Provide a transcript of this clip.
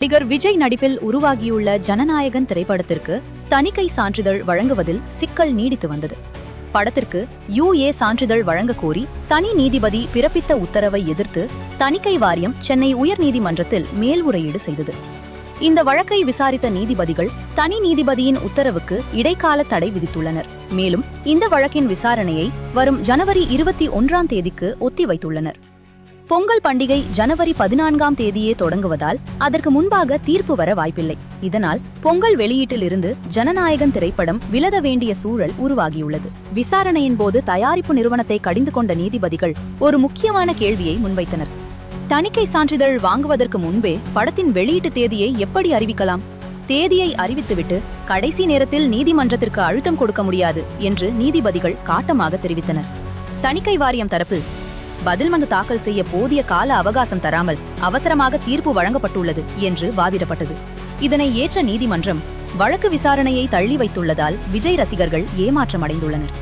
நடிகர் விஜய் நடிப்பில் உருவாகியுள்ள ஜனநாயகன் திரைப்படத்திற்கு தணிக்கை சான்றிதழ் வழங்குவதில் சிக்கல் நீடித்து வந்தது. படத்திற்கு UA சான்றிதழ் வழங்கக் கோரி தனி நீதிபதி பிறப்பித்த உத்தரவை எதிர்த்து தணிக்கை வாரியம் சென்னை உயர்நீதிமன்றத்தில் மேல்முறையீடு செய்தது. இந்த வழக்கை விசாரித்த நீதிபதிகள் தனி நீதிபதியின் உத்தரவுக்கு இடைக்கால தடை விதித்துள்ளனர். மேலும் இந்த வழக்கின் விசாரணையை வரும் ஜனவரி 21ஆம் தேதிக்கு ஒத்திவைத்துள்ளனர். பொங்கல் பண்டிகை ஜனவரி 14ஆம் தேதியே தொடங்குவதால் அதற்கு முன்பாக தீர்ப்பு வர வாய்ப்பில்லை. இதனால் பொங்கல் வெளியீட்டிலிருந்து ஜனநாயகன் திரைப்படம் விலக வேண்டிய சூழல் உருவாகியுள்ளது. விசாரணையின் போது தயாரிப்பு நிறுவனத்தை கடிந்து கொண்ட நீதிபதிகள் ஒரு முக்கியமான கேள்வியை முன்வைத்தனர். தணிக்கை சான்றிதழ் வாங்குவதற்கு முன்பே படத்தின் வெளியீட்டு தேதியை எப்படி அறிவிக்கலாம்? தேதியை அறிவித்துவிட்டு கடைசி நேரத்தில் நீதிமன்றத்திற்கு அழுத்தம் கொடுக்க முடியாது என்று நீதிபதிகள் காட்டமாக தெரிவித்தனர். தணிக்கை வாரியம் தரப்பு பதில் மனு தாக்கல் செய்ய போதிய கால அவகாசம் தராமல் அவசரமாக தீர்ப்பு வழங்கப்பட்டுள்ளது என்று வாதிடப்பட்டது. இதனை ஏற்ற நீதிமன்றம் வழக்கு விசாரணையை தள்ளி வைத்துள்ளதால் விஜய் ரசிகர்கள் ஏமாற்றமடைந்துள்ளனர்.